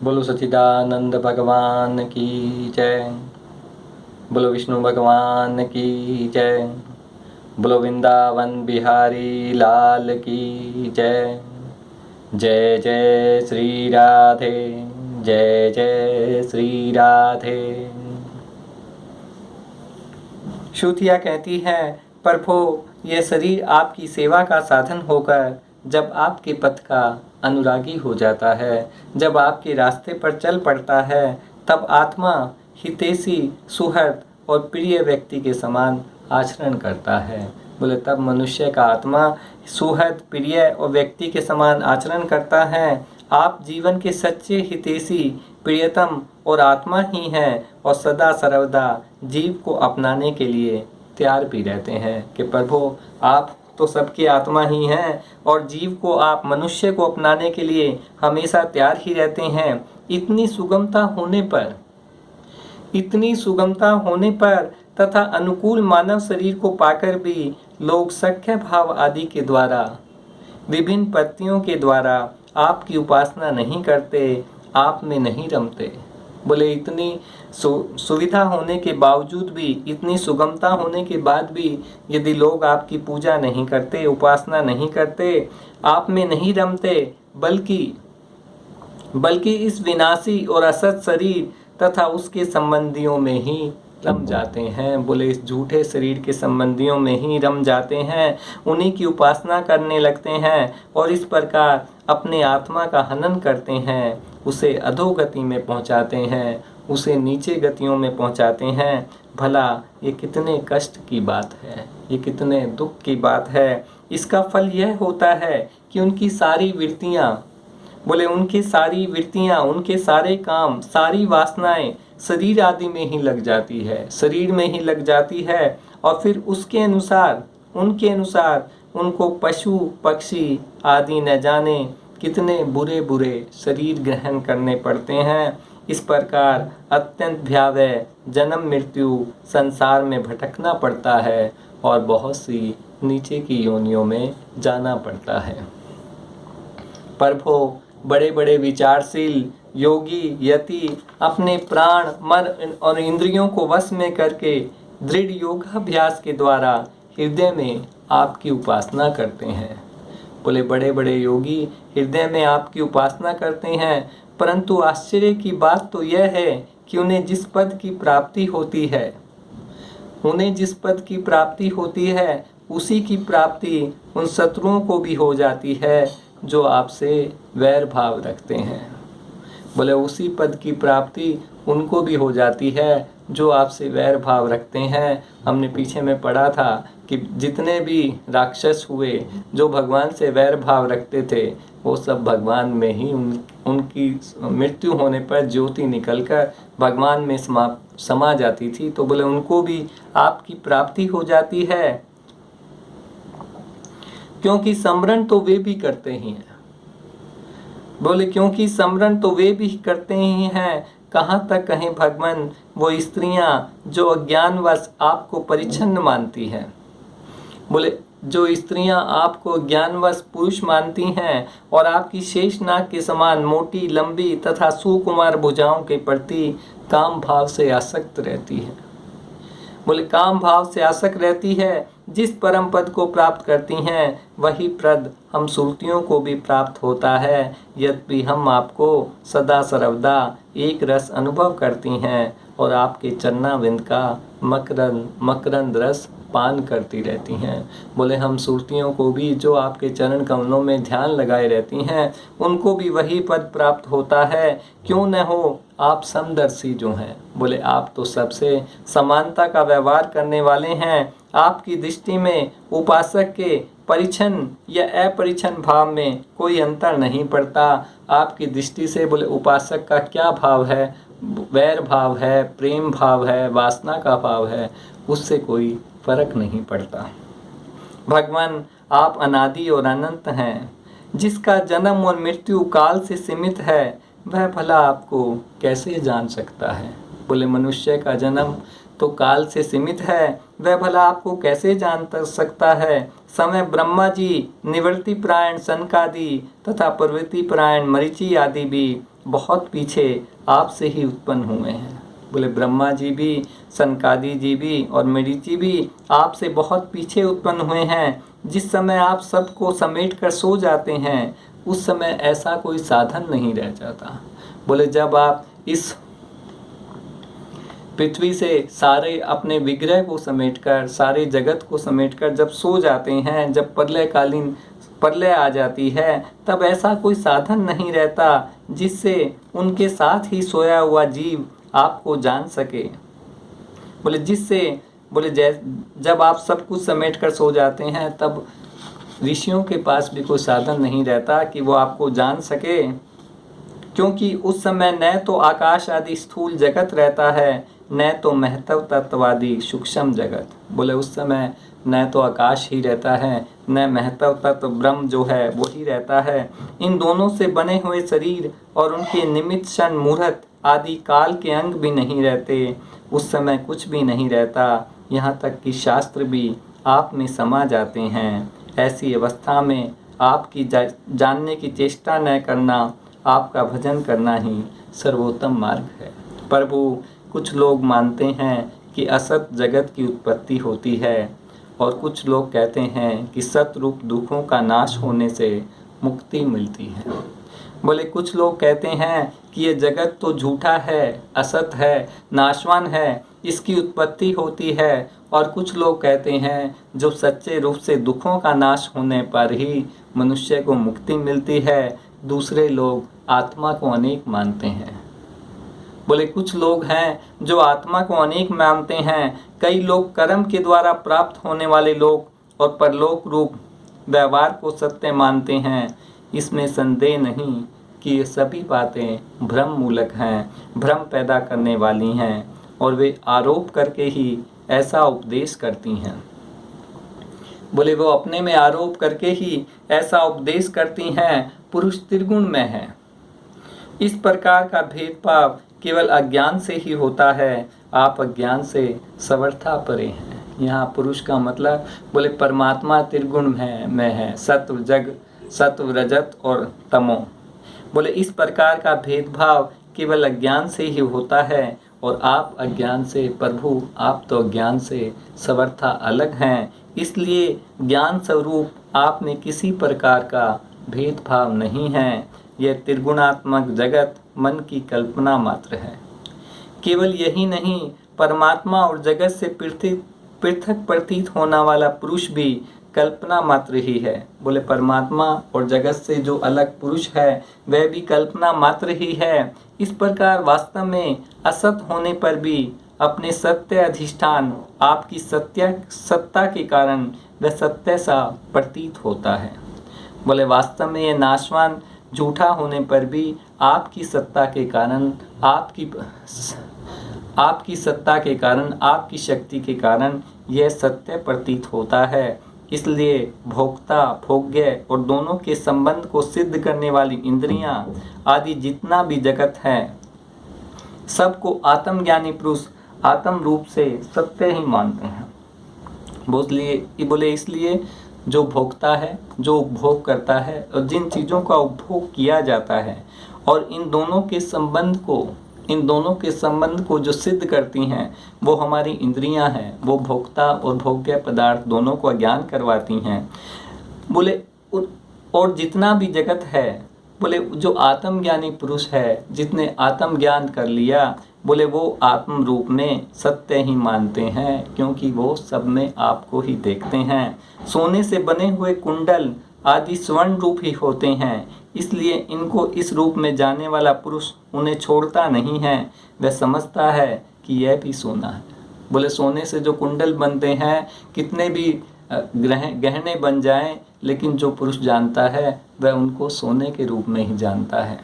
बोलो सच्चिदानंद भगवान की जय। बोलो विष्णु भगवान की जय। बोलो वृंदावन बिहारी लाल की जय। जय जय श्री राधे, जय जय श्री राधे। श्रुतियाँ कहती है, प्रभो यह शरीर आपकी सेवा का साधन होकर जब आपके पथ का अनुरागी हो जाता है, जब आपके रास्ते पर चल पड़ता है, तब आत्मा हितैषी, सुहृद और प्रिय व्यक्ति के समान आचरण करता है। बोले तब मनुष्य का आत्मा सुहृद, प्रिय और व्यक्ति के समान आचरण करता है। आप जीवन के सच्चे हितैषी, प्रियतम और आत्मा ही हैं और सदा सर्वदा जीव को अपनाने के लिए तैयार भी रहते हैं कि प्रभु आप तो सबकी आत्मा ही हैं और जीव को, आप मनुष्य को अपनाने के लिए हमेशा तैयार ही रहते हैं। इतनी सुगमता होने पर तथा अनुकूल मानव शरीर को पाकर भी लोग सख्य भाव आदि के द्वारा, विभिन्न पत्तियों के द्वारा आपकी उपासना नहीं करते, आप में नहीं रमते। बोले इतनी सुविधा होने के बावजूद भी, इतनी सुगमता होने के बाद भी यदि लोग आपकी पूजा नहीं करते, उपासना नहीं करते, आप में नहीं रमते, बल्कि इस विनाशी और असत शरीर तथा उसके संबंधियों में ही रम जाते हैं। बोले इस झूठे शरीर के संबंधियों में ही रम जाते हैं, उन्हीं की उपासना करने लगते हैं और इस प्रकार अपने आत्मा का हनन करते हैं, उसे अधोगति में पहुंचाते हैं, उसे नीचे गतियों में पहुंचाते हैं। भला ये कितने कष्ट की बात है, ये कितने दुख की बात है। इसका फल यह होता है कि उनकी सारी वृत्तियाँ, उनके सारे काम, सारी वासनाएं शरीर आदि में ही लग जाती है, शरीर में ही लग जाती है और फिर उनके अनुसार उनको पशु पक्षी आदि न जाने कितने बुरे बुरे शरीर ग्रहण करने पड़ते हैं। इस प्रकार अत्यंत भयावह जन्म मृत्यु संसार में भटकना पड़ता है और बहुत सी नीचे की योनियों में जाना पड़ता है। प्रभो बड़े बड़े विचारशील योगी यति अपने प्राण, मन और इंद्रियों को वश में करके दृढ़ योगाभ्यास के द्वारा हृदय में आपकी उपासना करते हैं। बोले बड़े बड़े योगी हृदय में आपकी उपासना करते हैं, परंतु आश्चर्य की बात तो यह है कि उन्हें जिस पद की प्राप्ति होती है उसी की प्राप्ति उन शत्रुओं को भी हो जाती है जो आपसे वैर भाव रखते हैं। बोले उसी पद की प्राप्ति उनको भी हो जाती है जो आपसे वैर भाव रखते हैं। हमने पीछे में पढ़ा था कि जितने भी राक्षस हुए जो भगवान से वैर भाव रखते थे, वो सब भगवान में ही उनकी मृत्यु होने पर ज्योति निकलकर भगवान में समा जाती थी। तो बोले उनको भी आपकी प्राप्ति हो जाती है, क्योंकि स्मरण तो वे भी करते ही हैं। बोले क्योंकि स्मरण तो वे भी करते ही हैं, कहाँ तक कहें भगवान वो स्त्रियां जो अज्ञानवश आपको परिच्छन्न मानती हैं। बोले जो स्त्रियां आपको ज्ञानवश पुरुष मानती हैं और आपकी शेषनाग के समान मोटी, लंबी तथा सुकुमार भुजाओं के प्रति काम भाव से आसक्त रहती है। बोले काम भाव से आसक्त रहती है, जिस परम पद को प्राप्त करती हैं वही पद हम सुरतियों को भी प्राप्त होता है। यद्यपि हम आपको सदा सर्वदा एक रस अनुभव करती हैं और आपके चरणाविंद का मकरंद रस पान करती रहती हैं। बोले हम सुरतियों को भी जो आपके चरण कमलों में ध्यान लगाए रहती हैं, उनको भी वही पद प्राप्त होता है। क्यों न हो, आप समदर्शी जो हैं। बोले आप तो सबसे समानता का व्यवहार करने वाले हैं। आपकी दृष्टि में उपासक के परिच्छन या अपरिच्छन भाव में कोई अंतर नहीं पड़ता। आपकी दृष्टि से बोले उपासक का क्या भाव है, वैर भाव है, प्रेम भाव है, वासना का भाव है, उससे कोई फर्क नहीं पड़ता। भगवान आप अनादि और अनंत हैं। जिसका जन्म और मृत्यु काल से सीमित है, वह भला आपको कैसे जान सकता है। बोले मनुष्य का जन्म तो काल से सीमित है, वह भला आपको कैसे जान सकता है। समय ब्रह्मा जी, निवृत्ति परायण सनकादि तथा प्रवृत्ति परायण मरीचि आदि भी बहुत पीछे आपसे ही उत्पन्न हुए हैं। बोले ब्रह्मा जी भी, सनकादि जी भी और मरीचि भी आपसे बहुत पीछे उत्पन्न हुए हैं। जिस समय आप सबको समेट कर सो जाते हैं उस समय ऐसा कोई साधन नहीं रह जाता। बोले जब आप इस पृथ्वी से सारे अपने विग्रह को समेटकर, सारे जगत को समेटकर जब सो जाते हैं, जब प्रलयकालीन प्रलय आ जाती है, तब ऐसा कोई साधन नहीं रहता जिससे उनके साथ ही सोया हुआ जीव आपको जान सके। बोले जिससे बोले जब आप सब कुछ समेट कर सो जाते हैं तब ऋषियों के पास भी कोई साधन नहीं रहता कि वो आपको जान सके, क्योंकि उस समय न तो आकाश आदि स्थूल जगत रहता है, न तो महत्व तत्वादि सूक्ष्म जगत। बोले उस समय न तो आकाश ही रहता है, न महत्व तत्व ब्रह्म जो है वो ही रहता है। इन दोनों से बने हुए शरीर और उनके निमित्त क्षण मुहूर्त आदि काल के अंग भी नहीं रहते। उस समय कुछ भी नहीं रहता, यहाँ तक कि शास्त्र भी आप में समा जाते हैं। ऐसी अवस्था में आपकी जानने की चेष्टा न करना, आपका भजन करना ही सर्वोत्तम मार्ग है। प्रभु कुछ लोग मानते हैं कि असत जगत की उत्पत्ति होती है और कुछ लोग कहते हैं कि सत रूप दुखों का नाश होने से मुक्ति मिलती है। बोले कुछ लोग कहते हैं कि ये जगत तो झूठा है, असत है, नाशवान है, इसकी उत्पत्ति होती है। और कुछ लोग कहते हैं जो सच्चे रूप से दुखों का नाश होने पर ही मनुष्य को मुक्ति मिलती है। दूसरे लोग आत्मा को अनेक मानते हैं। बोले कुछ लोग हैं जो आत्मा को अनेक मानते हैं। कई लोग कर्म के द्वारा प्राप्त होने वाले लोग और परलोक रूप व्यवहार को सत्य मानते हैं। इसमें संदेह नहीं कि ये सभी बातें भ्रम मूलक हैं, भ्रम पैदा करने वाली हैं और वे आरोप करके ही ऐसा उपदेश करती हैं। बोले वो अपने में आरोप करके ही ऐसा उपदेश करती हैं। पुरुष त्रिगुण में है। इस प्रकार का भेदभाव केवल अज्ञान से ही होता है। आप अज्ञान से सर्वथा परे हैं। यहाँ पुरुष का मतलब बोले परमात्मा त्रिगुण में है, सत्व जग, सत्व रजत और तमो। बोले इस प्रकार का भेदभाव केवल अज्ञान से ही होता है और आप अज्ञान से, प्रभु आप तो अज्ञान से सर्वथा अलग हैं। इसलिए ज्ञान स्वरूप आप में किसी प्रकार का भेदभाव नहीं है। यह त्रिगुणात्मक जगत मन की कल्पना मात्र है। केवल यही नहीं, परमात्मा और जगत से पृथक प्रतीत होने वाला पुरुष भी कल्पना मात्र ही है। बोले परमात्मा और जगत से जो अलग पुरुष है वह भी कल्पना मात्र ही है। इस प्रकार वास्तव में असत होने पर भी अपने सत्य अधिष्ठान आपकी सत्ता के कारण वह सत्य सा प्रतीत होता है। बोले वास्तव में यह नाशवान झूठा होने पर भी आपकी सत्ता के कारण, आपकी सत्ता के कारण, आपकी शक्ति के कारण यह सत्य प्रतीत होता है। इसलिए भोक्ता, भोग्य और दोनों के संबंध को सिद्ध करने वाली इंद्रियां आदि जितना भी जगत है सबको आत्मज्ञानी पुरुष आत्म रूप से सत्य ही मानते हैं। बोले इसलिए जो भोगता है, जो उपभोग करता है और जिन चीज़ों का उपभोग किया जाता है और इन दोनों के संबंध को जो सिद्ध करती हैं वो हमारी इंद्रियां हैं। वो भोक्ता और भोग्य पदार्थ दोनों को अज्ञान करवाती हैं। बोले और जितना भी जगत है, बोले जो आत्मज्ञानी पुरुष है, जिसने आत्मज्ञान कर लिया, बोले वो आत्म रूप में सत्य ही मानते हैं, क्योंकि वो सब में आपको ही देखते हैं। सोने से बने हुए कुंडल आदि स्वर्ण रूप ही होते हैं, इसलिए इनको इस रूप में जाने वाला पुरुष उन्हें छोड़ता नहीं है। वह समझता है कि यह भी सोना है। बोले सोने से जो कुंडल बनते हैं, कितने भी गहने बन जाएं, लेकिन जो पुरुष जानता है वह उनको सोने के रूप में ही जानता है।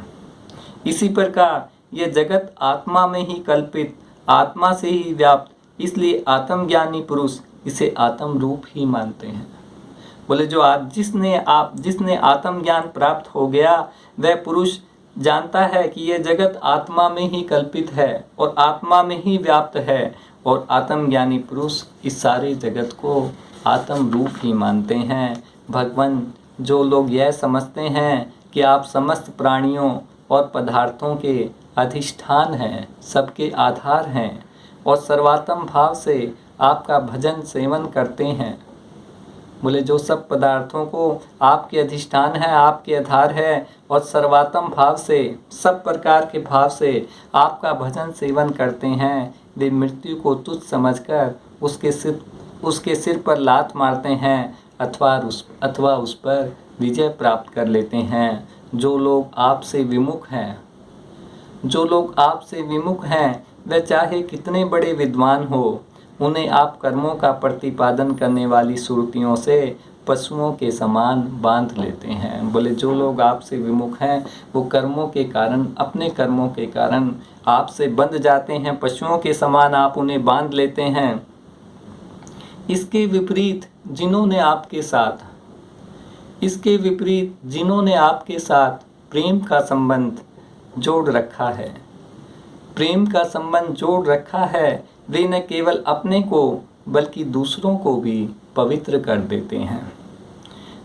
इसी प्रकार यह जगत आत्मा में ही कल्पित, आत्मा से ही व्याप्त, इसलिए आत्मज्ञानी पुरुष इसे आत्म रूप ही मानते हैं। बोले जिसने आत्मज्ञान प्राप्त हो गया वह पुरुष जानता है कि यह जगत आत्मा में ही कल्पित है और आत्मा में ही व्याप्त है, और आत्मज्ञानी पुरुष इस सारे जगत को आत्म रूप ही मानते हैं। भगवान, जो लोग यह समझते हैं कि आप समस्त प्राणियों और पदार्थों के अधिष्ठान हैं, सबके आधार हैं और सर्वात्म भाव से आपका भजन सेवन करते हैं। बोले जो सब पदार्थों को आपके अधिष्ठान है, आपके आधार है और सर्वात्म भाव से, सब प्रकार के भाव से आपका भजन सेवन करते हैं, वे मृत्यु को तुच्छ समझकर उसके सिर पर लात मारते हैं अथवा उस पर विजय प्राप्त कर लेते हैं। जो लोग आपसे विमुख हैं वे चाहे कितने बड़े विद्वान हो, उन्हें आप कर्मों का प्रतिपादन करने वाली सुरतियों से पशुओं के समान बांध लेते हैं। बोले जो लोग आपसे विमुख हैं वो कर्मों के कारण, अपने कर्मों के कारण आपसे बंध जाते हैं, पशुओं के समान आप उन्हें बांध लेते हैं। इसके विपरीत जिन्होंने आपके साथ प्रेम का संबंध जोड़ रखा है, वे न केवल अपने को बल्कि दूसरों को भी पवित्र कर देते हैं,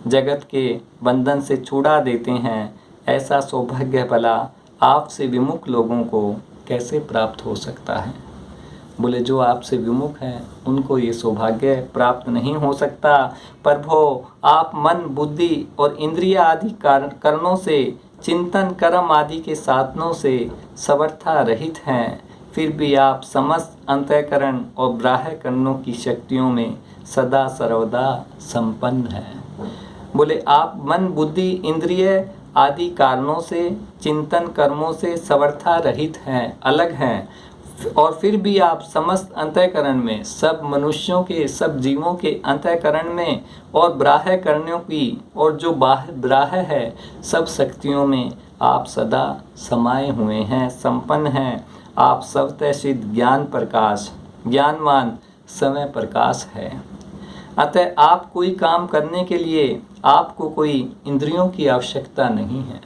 जगत के बंधन से छुड़ा देते हैं। ऐसा सौभाग्य भला आपसे विमुख लोगों को कैसे प्राप्त हो सकता है? बोले जो आपसे विमुख हैं उनको ये सौभाग्य प्राप्त नहीं हो सकता। प्रभो, आप मन, बुद्धि और इंद्रिय आदि कारणों से, चिंतन, कर्म आदि के साधनों से समर्था रहित हैं, फिर भी आप समस्त अंतःकरण और बाह्य करणों की शक्तियों में सदा सर्वदा संपन्न हैं। बोले आप मन, बुद्धि, इंद्रिय आदि कारणों से, चिंतन, कर्मों से समर्था रहित हैं, अलग हैं, और फिर भी आप समस्त अंतःकरण में, सब मनुष्यों के, सब जीवों के अंतःकरण में और बाह्य करणों की और जो बाह्य है सब शक्तियों में आप सदा समाये हुए हैं, संपन्न हैं। आप स्वतः सिद्ध ज्ञानवान समय प्रकाश है। अतः आप कोई काम करने के लिए आपको कोई इंद्रियों की आवश्यकता नहीं है।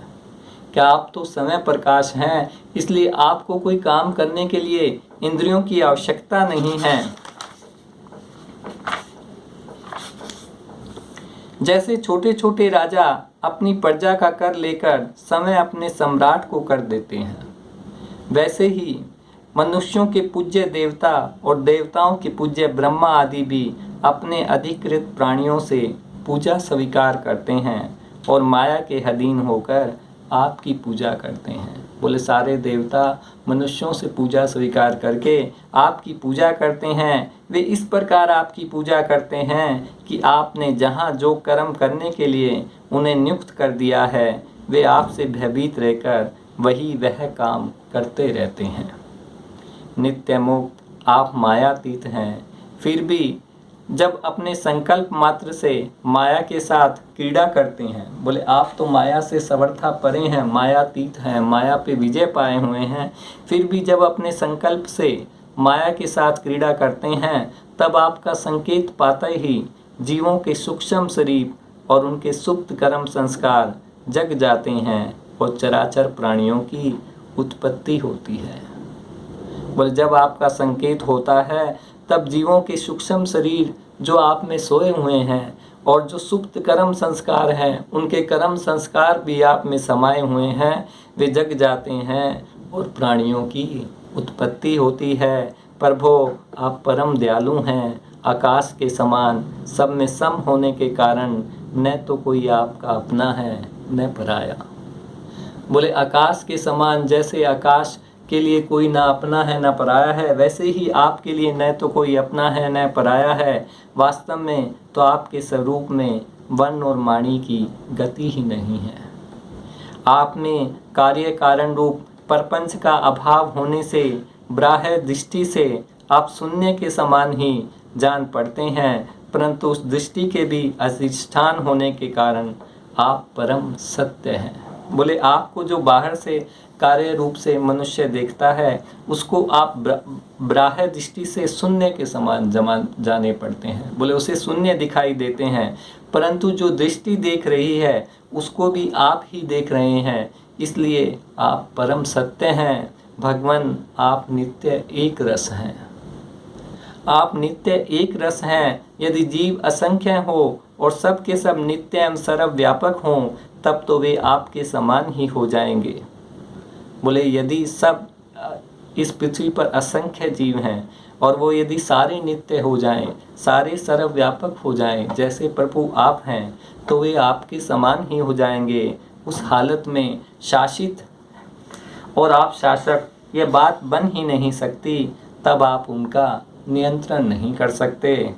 क्या आप तो समय प्रकाश हैं, इसलिए आपको कोई काम करने के लिए इंद्रियों की आवश्यकता नहीं है। जैसे छोटे छोटे राजा अपनी प्रजा का कर लेकर समय अपने सम्राट को कर देते हैं, वैसे ही मनुष्यों के पूज्य देवता और देवताओं के पूज्य ब्रह्मा आदि भी अपने अधिकृत प्राणियों से पूजा स्वीकार करते हैं और माया के अधीन होकर आपकी पूजा करते हैं। बोले सारे देवता मनुष्यों से पूजा स्वीकार करके आपकी पूजा करते हैं। वे इस प्रकार आपकी पूजा करते हैं कि आपने जहाँ जो कर्म करने के लिए उन्हें नियुक्त कर दिया है, वे आपसे भयभीत रहकर वह काम करते रहते हैं। नित्य मुक्त आप मायातीत हैं, फिर भी जब अपने संकल्प मात्र से माया के साथ क्रीड़ा करते हैं, बोले आप तो माया से सर्वथा परे हैं, मायातीत हैं, माया पे विजय पाए हुए हैं, फिर भी जब अपने संकल्प से माया के साथ क्रीड़ा करते हैं, तब आपका संकेत पाते ही जीवों के सूक्ष्म शरीर और उनके सुप्त कर्म संस्कार जग जाते हैं और चराचर प्राणियों की उत्पत्ति होती है। बोले जब आपका संकेत होता है तब जीवों के सूक्ष्म शरीर जो आप में सोए हुए हैं और जो सुप्त कर्म संस्कार हैं, उनके कर्म संस्कार भी आप में समाये हुए हैं, वे जग जाते हैं और प्राणियों की उत्पत्ति होती है। प्रभो, आप परम दयालु हैं, आकाश के समान सब में सम होने के कारण न तो कोई आपका अपना है न पराया। बोले आकाश के समान, जैसे आकाश के लिए कोई ना अपना है ना पराया है, वैसे ही आपके लिए न तो कोई अपना है न पराया है। वास्तव में तो आपके स्वरूप में वर्ण और वाणी की गति ही नहीं है। आप में कार्य कारण रूप प्रपंच का अभाव होने से बाह्य दृष्टि से आप शून्य के समान ही जान पड़ते हैं, परंतु उस दृष्टि के भी अधिष्ठान होने के कारण आप परम सत्य हैं। बोले आपको जो बाहर से कार्य रूप से मनुष्य देखता है, उसको आप बाह्य दृष्टि से शून्य के समान जाने पड़ते हैं। बोले उसे शून्य दिखाई देते हैं, परंतु जो दृष्टि देख रही है उसको भी आप ही देख रहे हैं, इसलिए आप परम सत्य हैं। भगवान, आप नित्य एक रस हैं। आप नित्य एक रस हैं। यदि जीव असंख्य हो और सब के सब नित्य एवं सर्वव्यापक हों, तब तो वे आपके समान ही हो जाएंगे। बोले यदि सब इस पृथ्वी पर असंख्य जीव हैं और वो यदि सारे नित्य हो जाएं, सारे सर्वव्यापक हो जाएं, जैसे प्रभु आप हैं, तो वे आपके समान ही हो जाएंगे। उस हालत में शासित और आप शासक ये बात बन ही नहीं सकती। तब आप उनका नियंत्रण नहीं कर सकते।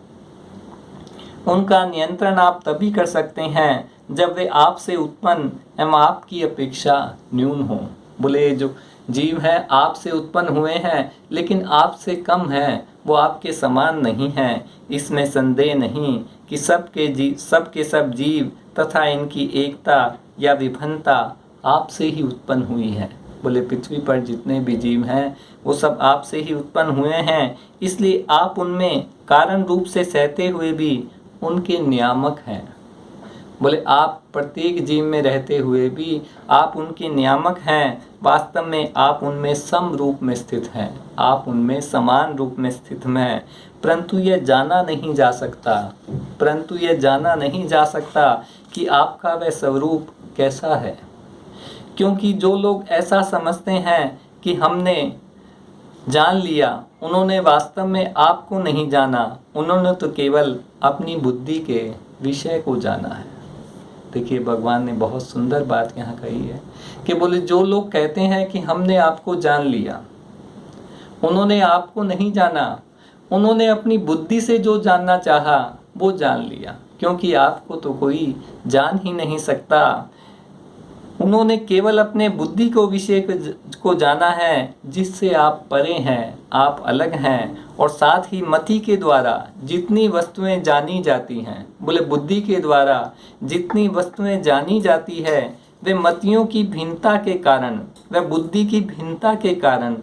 उनका नियंत्रण आप तभी कर सकते हैं जब वे आपसे उत्पन्न एवं आपकी अपेक्षा न्यून हो। बोले जो जीव है आपसे उत्पन्न हुए हैं लेकिन आपसे कम है, वो आपके समान नहीं हैं। इसमें संदेह नहीं कि सबके सब जीव तथा इनकी एकता या विभिन्नता आपसे ही उत्पन्न हुई है। बोले पृथ्वी पर जितने भी जीव हैं वो सब आपसे ही उत्पन्न हुए हैं, इसलिए आप उनमें कारण रूप से सहते हुए भी उनके नियामक हैं। बोले आप प्रत्येक जीव में रहते हुए भी आप उनके नियामक हैं। वास्तव में आप उनमें सम रूप में स्थित हैं, आप उनमें समान रूप में स्थित हैं। परंतु यह जाना नहीं जा सकता कि आपका वह स्वरूप कैसा है, क्योंकि जो लोग ऐसा समझते हैं कि हमने जान लिया, उन्होंने वास्तव में आपको नहीं जाना, उन्होंने तो केवल अपनी बुद्धि के विषय को जाना है। देखिए भगवान ने बहुत सुंदर बात यहाँ कही है कि बोले जो लोग कहते हैं कि हमने आपको जान लिया, उन्होंने आपको नहीं जाना, उन्होंने अपनी बुद्धि से जो जानना चाहा वो जान लिया, क्योंकि आपको तो कोई जान ही नहीं सकता। उन्होंने केवल अपने बुद्धि को विषय को जाना है जिससे आप परे हैं, आप अलग हैं। और साथ ही मति के द्वारा जितनी वस्तुएं जानी जाती हैं, बोले बुद्धि के द्वारा जितनी वस्तुएं जानी जाती है वे मतियों की भिन्नता के कारण, वे बुद्धि की भिन्नता के कारण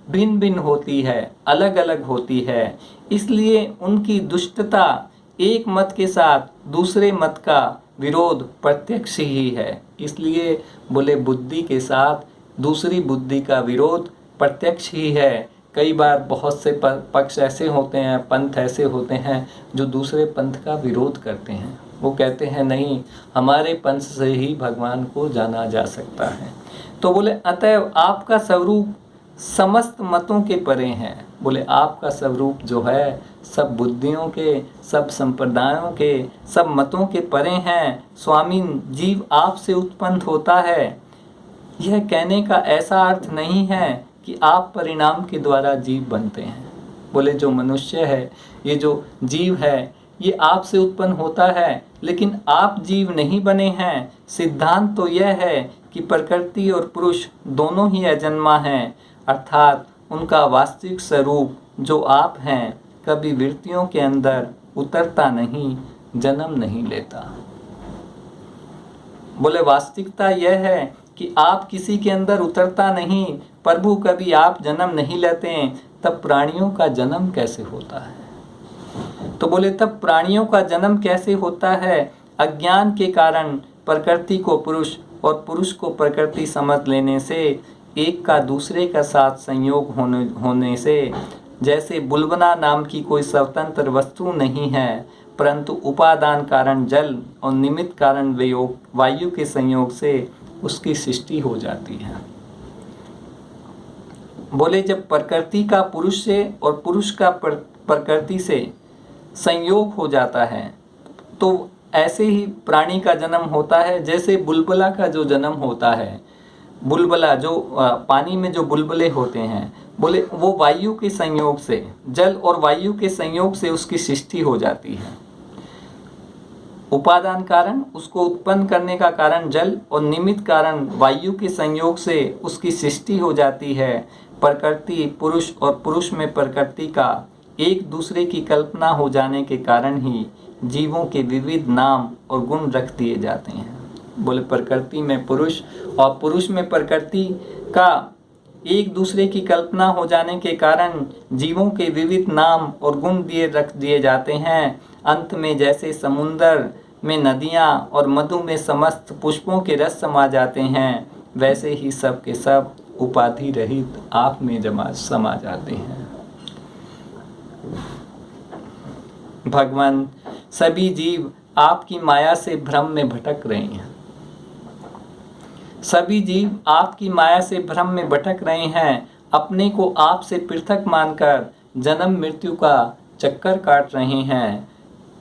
भिन्न भिन्न होती है, अलग अलग होती है। इसलिए उनकी दुष्टता एक मत के साथ दूसरे मत का विरोध प्रत्यक्ष ही है। इसलिए बोले बुद्धि के साथ दूसरी बुद्धि का विरोध प्रत्यक्ष ही है। कई बार बहुत से पक्ष ऐसे होते हैं, पंथ ऐसे होते हैं जो दूसरे पंथ का विरोध करते हैं। वो कहते हैं नहीं, हमारे पंथ से ही भगवान को जाना जा सकता है। तो बोले अतएव आपका स्वरूप समस्त मतों के परे हैं। बोले आपका स्वरूप जो है सब बुद्धियों के, सब संप्रदायों के, सब मतों के परे हैं। स्वामी जीव आपसे उत्पन्न होता है, यह कहने का ऐसा अर्थ नहीं है कि आप परिणाम के द्वारा जीव बनते हैं। बोले जो मनुष्य है, ये जो जीव है, ये आपसे उत्पन्न होता है, लेकिन आप जीव नहीं बने हैं। सिद्धांत तो यह है कि प्रकृति और पुरुष दोनों ही अजन्मा हैं, अर्थात उनका वास्तविक स्वरूप जो आप हैं कभी वृत्तियों के अंदर उतरता नहीं, जन्म नहीं लेता। बोले वास्तविकता यह है कि आप किसी के अंदर उतरता नहीं, प्रभु कभी आप जन्म नहीं लेते, तब प्राणियों का जन्म कैसे होता है? तो बोले तब प्राणियों का जन्म कैसे होता है? अज्ञान के कारण प्रकृति को पुरुष और पुरुष को प्रकृति समझ लेने से, एक का दूसरे का साथ संयोग होने से। जैसे बुलबुला नाम की कोई स्वतंत्र वस्तु नहीं है, परंतु उपादान कारण जल और निमित्त कारण वायु के संयोग से उसकी सृष्टि हो जाती है। बोले जब प्रकृति का पुरुष से और पुरुष का प्रकृति से संयोग हो जाता है, तो ऐसे ही प्राणी का जन्म होता है। जैसे बुलबुला का जो जन्म होता है, बुलबुला जो पानी में जो बुलबुले होते हैं, बोले वो वायु के संयोग से, जल और वायु के संयोग से उसकी सृष्टि हो जाती है। उपादान कारण, उसको उत्पन्न करने का कारण जल और निमित्त कारण वायु के संयोग से उसकी सृष्टि हो जाती है। प्रकृति पुरुष और पुरुष में प्रकृति का एक दूसरे की कल्पना हो जाने के कारण ही जीवों के विविध नाम और गुण रख दिए जाते हैं। बोले प्रकृति में पुरुष और पुरुष में प्रकृति का एक दूसरे की कल्पना हो जाने के कारण जीवों के विविध नाम और गुण रख दिए जाते हैं। अंत में जैसे समुंदर में नदियाँ और मधु में समस्त पुष्पों के रस समा जाते हैं, वैसे ही सब के सब उपाधि रहित आप में समा जाते हैं। भगवान, सभी जीव आपकी माया से भ्रम में भटक रहे हैं। सभी जीव आपकी माया से भ्रम में भटक रहे हैं, अपने को आपसे पृथक मानकर जन्म मृत्यु का चक्कर काट रहे हैं।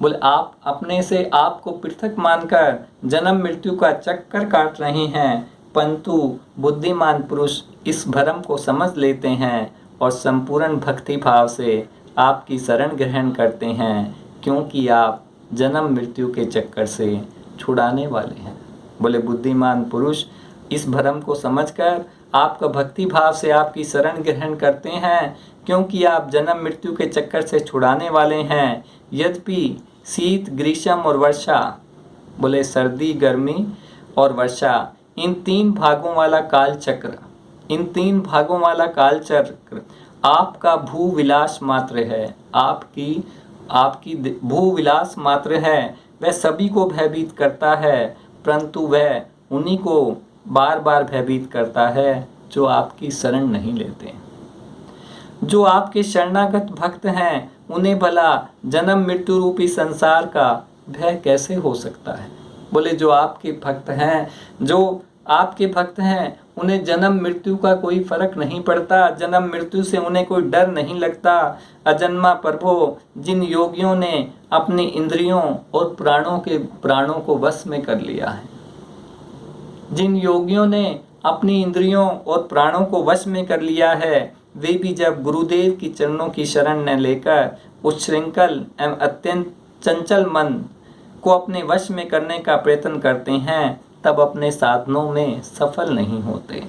बोले आप अपने से आपको पृथक मानकर जन्म मृत्यु का चक्कर काट रहे हैं, परंतु बुद्धिमान पुरुष इस भ्रम को समझ लेते हैं और संपूर्ण भक्ति भाव से आपकी शरण ग्रहण करते हैं, क्योंकि आप जन्म मृत्यु के चक्कर से छुड़ाने वाले हैं। बोले बुद्धिमान पुरुष इस भ्रम को समझकर आपका भक्ति भाव से आपकी शरण ग्रहण करते हैं, क्योंकि आप जन्म मृत्यु के चक्कर से छुड़ाने वाले हैं। यद्यपि शीत ग्रीष्म और वर्षा, बोले सर्दी गर्मी और वर्षा, इन तीन भागों वाला काल चक्र, इन तीन भागों वाला काल चक्र आपका भूविलास मात्र है, आपकी भूविलास मात्र है। वह सभी को भयभीत करता है, परंतु वह उन्हीं को बार बार भयभीत करता है जो आपकी शरण नहीं लेते। जो आपके शरणागत भक्त हैं उन्हें भला जन्म मृत्यु रूपी संसार का भय कैसे हो सकता है। बोले जो आपके भक्त हैं उन्हें जन्म मृत्यु का कोई फर्क नहीं पड़ता, जन्म मृत्यु से उन्हें कोई डर नहीं लगता। अजन्मा प्रभो, जिन योगियों ने अपनी इंद्रियों और प्राणों को वश में कर लिया है, जिन योगियों ने अपनी इंद्रियों और प्राणों को वश में कर लिया है, वे भी जब गुरुदेव की चरणों की शरण न लेकर उच्छृंखल एवं अत्यंत चंचल मन को अपने वश में करने का प्रयत्न करते हैं, तब अपने साधनों में सफल नहीं होते।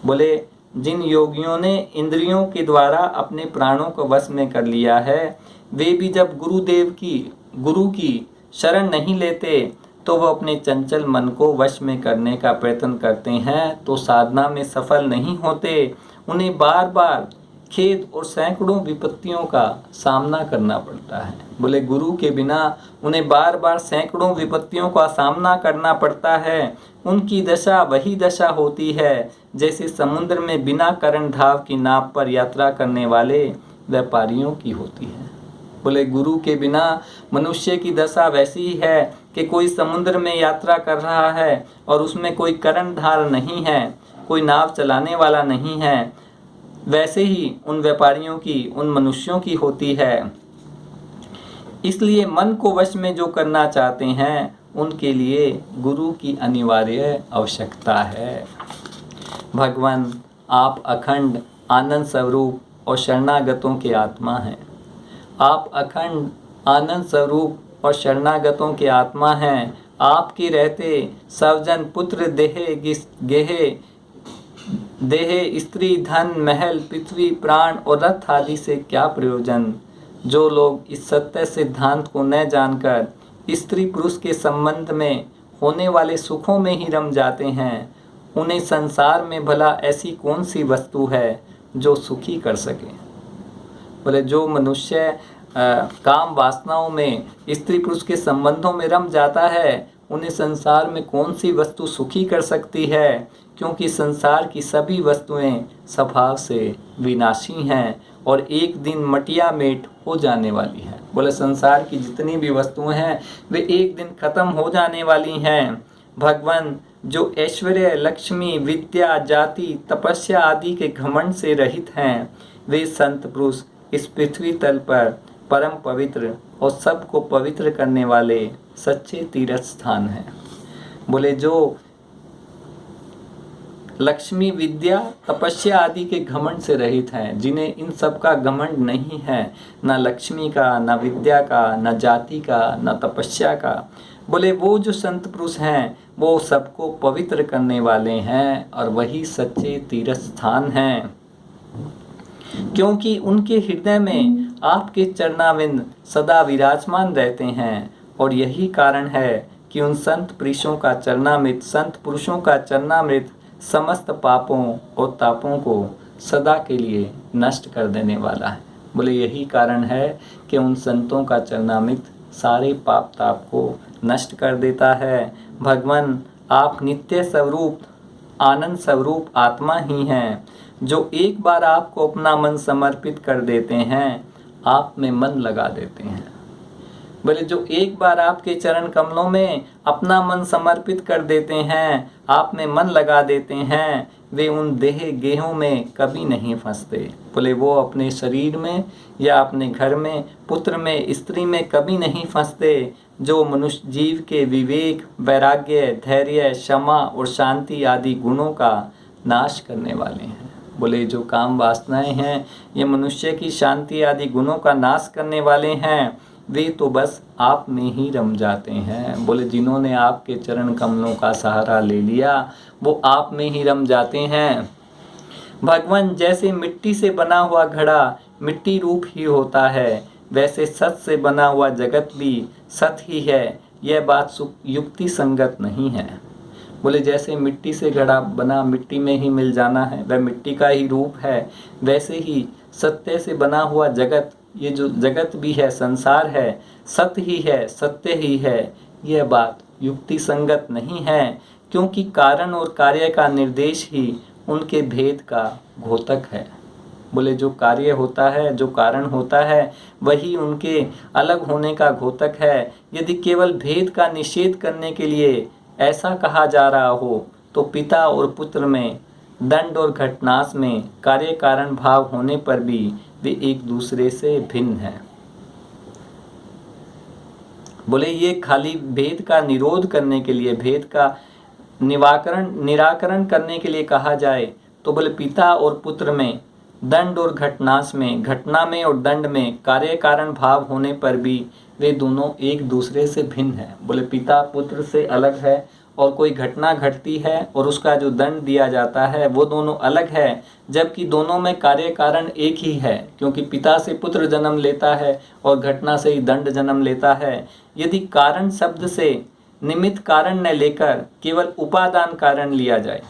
बोले जिन योगियों ने इंद्रियों के द्वारा अपने प्राणों को वश में कर लिया है, वे भी जब गुरु की शरण नहीं लेते, तो वह अपने चंचल मन को वश में करने का प्रयत्न करते हैं तो साधना में सफल नहीं होते। उन्हें बार बार खेद और सैकड़ों विपत्तियों का सामना करना पड़ता है। बोले गुरु के बिना उन्हें बार बार सैकड़ों विपत्तियों का सामना करना पड़ता है। उनकी दशा वही दशा होती है जैसे समुद्र में बिना करंढाव की नाव पर यात्रा करने वाले व्यापारियों की होती है। बोले गुरु के बिना मनुष्य की दशा वैसी ही है कि कोई समुद्र में यात्रा कर रहा है और उसमें कोई करंढार नहीं है, कोई नाव चलाने वाला नहीं है, वैसे ही उन व्यापारियों की, उन मनुष्यों की होती है। इसलिए मन को वश में जो करना चाहते हैं उनके लिए गुरु की अनिवार्य आवश्यकता है। भगवान आप अखंड आनंद स्वरूप और शरणागतों के आत्मा हैं। आप अखंड आनंद स्वरूप और शरणागतों के आत्मा हैं। आपके रहते सवजन पुत्र देहे स्त्री धन महल पृथ्वी प्राण और रथ आदि से क्या प्रयोजन। जो लोग इस सत्य सिद्धांत को न जानकर स्त्री पुरुष के संबंध में होने वाले सुखों में ही रम जाते हैं, उन्हें संसार में भला ऐसी कौन सी वस्तु है जो सुखी कर सके। बोले जो मनुष्य काम वासनाओं में स्त्री पुरुष के संबंधों में रम जाता है, उन्हें संसार में कौन सी वस्तु सुखी कर सकती है, क्योंकि संसार की सभी वस्तुएं स्वभाव से विनाशी हैं और एक दिन मटिया मेट हो जाने वाली हैं। बोले संसार की जितनी भी वस्तुएं हैं वे एक दिन खत्म हो जाने वाली हैं। भगवान जो ऐश्वर्य लक्ष्मी विद्या जाति तपस्या आदि के घमंड से रहित हैं, वे संत पुरुष इस पृथ्वी तल पर परम पवित्र और सबको पवित्र करने वाले सच्चे तीर्थ स्थान हैं। बोले जो लक्ष्मी विद्या तपस्या आदि के घमंड से रहित हैं, जिन्हें इन सब का घमंड नहीं है, ना लक्ष्मी का, ना विद्या का, ना जाति का, ना तपस्या का। बोले वो जो संत पुरुष हैं वो सबको पवित्र करने वाले हैं और वही सच्चे तीर्थ स्थान हैं, क्योंकि उनके हृदय में आपके चरणाविंद सदा विराजमान रहते हैं। और यही कारण है कि उन संत पुरुषों का चरणामृत समस्त पापों और तापों को सदा के लिए नष्ट कर देने वाला है। बोले यही कारण है कि उन संतों का चरणामृत सारे पाप ताप को नष्ट कर देता है। भगवान आप नित्य स्वरूप आनंद स्वरूप आत्मा ही हैं, जो एक बार आपको अपना मन समर्पित कर देते हैं, आप में मन लगा देते हैं। बोले जो एक बार आपके चरण कमलों में अपना मन समर्पित कर देते हैं, आप में मन लगा देते हैं, वे उन देह गेहों में कभी नहीं फंसते। बोले वो अपने शरीर में या अपने घर में, पुत्र में, स्त्री में कभी नहीं फंसते, जो मनुष्य जीव के विवेक, वैराग्य, धैर्य, क्षमा और शांति आदि गुणों का नाश करने वाले हैं। बोले जो काम वासनाएं हैं, ये मनुष्य की शांति आदि गुणों का नाश करने वाले हैं, वे तो बस आप में ही रम जाते हैं। बोले जिन्होंने आपके चरण कमलों का सहारा ले लिया, वो आप में ही रम जाते हैं। भगवान जैसे मिट्टी से बना हुआ घड़ा मिट्टी रूप ही होता है, वैसे सत से बना हुआ जगत भी सत ही है। यह बात युक्ति संगत नहीं है। बोले जैसे मिट्टी से घड़ा बना मिट्टी में ही मिल जाना है, वह मिट्टी का ही रूप है, वैसे ही सत्य से बना हुआ जगत, ये जो जगत भी है, संसार है, सत्य ही है, सत्य ही है। यह बात युक्ति संगत नहीं है, क्योंकि कारण और कार्य का निर्देश ही उनके भेद का घोतक है। बोले जो कार्य होता है, जो कारण होता है, वही उनके अलग होने का घोतक है। यदि केवल भेद का निषेध करने के लिए ऐसा कहा जा रहा हो, तो पिता और पुत्र में, दंड और घटनाश में कार्य कारण भाव होने पर भी वे एक दूसरे से भिन्न हैं। बोले ये खाली भेद का निरोध करने के लिए, भेद का निराकरण करने के लिए कहा जाए, तो बोले पिता और पुत्र में, दंड और घटनाश में, घटना में और दंड में कार्य कारण भाव होने पर भी वे दोनों एक दूसरे से भिन्न हैं। बोले पिता पुत्र से अलग है, और कोई घटना घटती है और उसका जो दंड दिया जाता है वो दोनों अलग है, जबकि दोनों में कार्य कारण एक ही है, क्योंकि पिता से पुत्र जन्म लेता है और घटना से ही दंड जन्म लेता है। यदि कारण शब्द से निमित्त कारण न लेकर केवल उपादान कारण लिया जाए,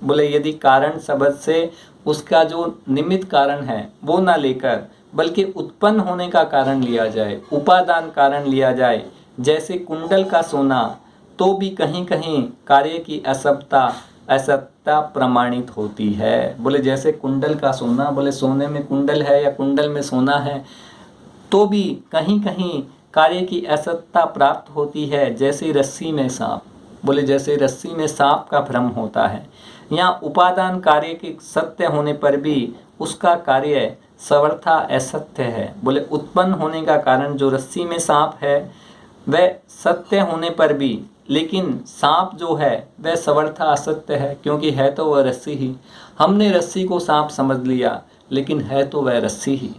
बोले यदि कारण शब्द से उसका जो निमित्त कारण है वो ना लेकर बल्कि उत्पन्न होने का कारण लिया जाए, उपादान कारण लिया जाए, जैसे कुंडल का सोना, तो भी कहीं कहीं कार्य की असत्ता प्रमाणित होती है। बोले जैसे कुंडल का सोना, बोले सोने में कुंडल है या कुंडल में सोना है, तो भी कहीं कहीं कार्य की असत्ता प्राप्त होती है, जैसे रस्सी में सांप। बोले जैसे रस्सी में सांप का भ्रम होता है, यहाँ उपादान कार्य के सत्य होने पर भी उसका कार्य सर्वथा असत्य है। बोले उत्पन्न होने का कारण जो रस्सी में सांप है वह सत्य होने पर भी, लेकिन सांप जो है वह सर्वथा असत्य है, क्योंकि है तो वह रस्सी ही। हमने रस्सी को सांप समझ लिया, लेकिन है तो वह रस्सी ही।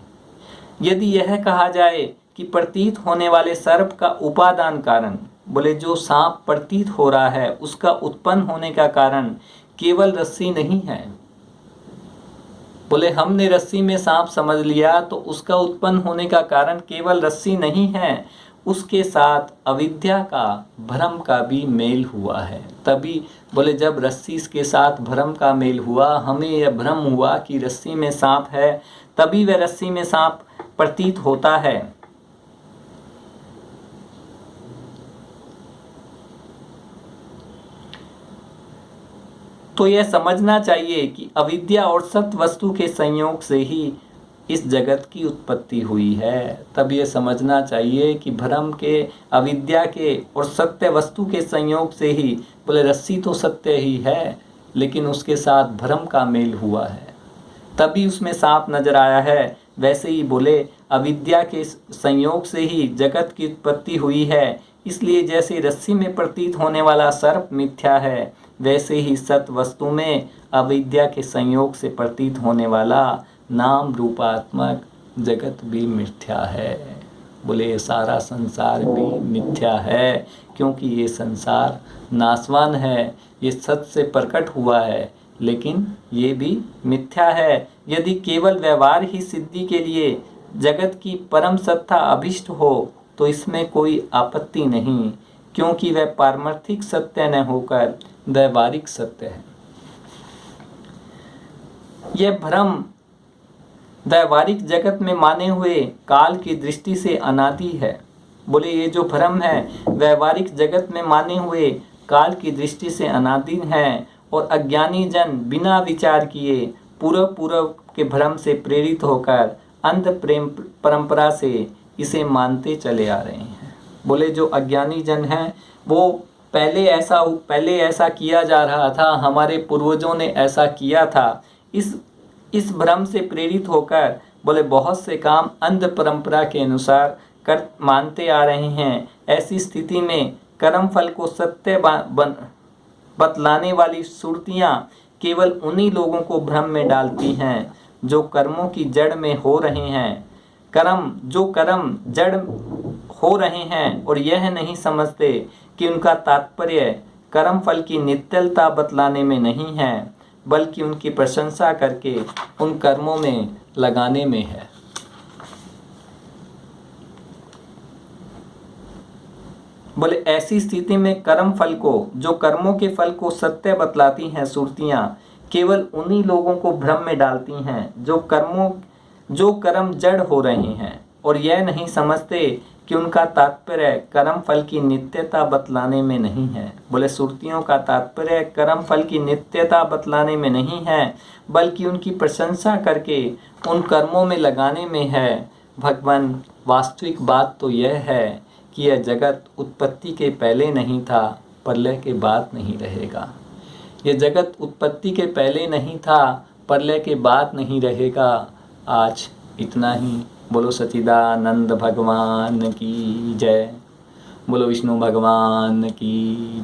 यदि यह कहा जाए कि प्रतीत होने वाले सर्प का उपादान कारण, बोले जो सांप प्रतीत हो रहा है उसका उत्पन्न होने का कारण केवल रस्सी नहीं है। बोले हमने रस्सी में सांप समझ लिया तो उसका उत्पन्न होने का कारण केवल रस्सी नहीं है, उसके साथ अविद्या का, भ्रम का भी मेल हुआ है। तभी बोले जब रस्सी के साथ भ्रम का मेल हुआ, हमें यह भ्रम हुआ कि रस्सी में सांप है, तभी वह रस्सी में सांप प्रतीत होता है। तो यह समझना चाहिए कि अविद्या और सत्य वस्तु के संयोग से ही इस जगत की उत्पत्ति हुई है। तब ये समझना चाहिए कि भ्रम के, अविद्या के और सत्य वस्तु के संयोग से ही, बोले रस्सी तो सत्य ही है, लेकिन उसके साथ भ्रम का मेल हुआ है, तभी उसमें सांप नजर आया है। वैसे ही बोले अविद्या के संयोग से ही जगत की उत्पत्ति हुई है, इसलिए जैसे रस्सी में प्रतीत होने वाला सर्प मिथ्या है, वैसे ही सत्य वस्तु में अविद्या के संयोग से प्रतीत होने वाला नाम रूपात्मक जगत भी मिथ्या है। बोले ये सारा संसार भी मिथ्या है, क्योंकि ये संसार नाशवान है, ये सत्य से प्रकट हुआ है, लेकिन ये भी मिथ्या है। यदि केवल व्यवहार ही सिद्धि के लिए जगत की परम सत्ता अभिष्ट हो तो इसमें कोई आपत्ति नहीं, क्योंकि वह पारमार्थिक सत्य न होकर व्यवहारिक सत्य है। यह भ्रम व्यवहारिक जगत में माने हुए काल की दृष्टि से अनादि है। बोले ये जो भ्रम है व्यवहारिक जगत में माने हुए काल की दृष्टि से अनादि है, और अज्ञानी जन बिना विचार किए पूर्व के भ्रम से प्रेरित होकर अंध प्रेम परंपरा से इसे मानते चले आ रहे हैं। बोले जो अज्ञानी जन हैं वो पहले ऐसा किया जा रहा था, हमारे पूर्वजों ने ऐसा किया था, इस भ्रम से प्रेरित होकर बोले बहुत से काम अंध परंपरा के अनुसार कर मानते आ रहे हैं। ऐसी स्थिति में कर्म फल को सत्य बतलाने वाली सुरतियाँ केवल उन्हीं लोगों को भ्रम में डालती हैं जो कर्मों की जड़ में हो रहे हैं। जो कर्म जड़ हो रहे हैं और यह नहीं समझते कि उनका तात्पर्य कर्म फल की नित्यता बतलाने में नहीं है, बल्कि उनकी प्रशंसा करके उन कर्मों में लगाने में है। बोले ऐसी स्थिति में जो कर्मों के फल को सत्य बतलाती हैं सुरतियाँ केवल उन्हीं लोगों को भ्रम में डालती हैं जो कर्म जड़ हो रहे हैं और यह नहीं समझते कि उनका तात्पर्य कर्म फल की नित्यता बतलाने में नहीं है। बोले सुरतियों का तात्पर्य कर्म फल की नित्यता बतलाने में नहीं है, बल्कि उनकी प्रशंसा करके उन कर्मों में लगाने में है। भगवान, वास्तविक बात तो यह है कि यह जगत उत्पत्ति के पहले नहीं था, प्रलय के बाद नहीं रहेगा। यह जगत उत्पत्ति के पहले नहीं था, प्रलय के बाद नहीं रहेगा। आज इतना ही। बोलो सच्चिदानंद भगवान की जय। बोलो विष्णु भगवान की जय।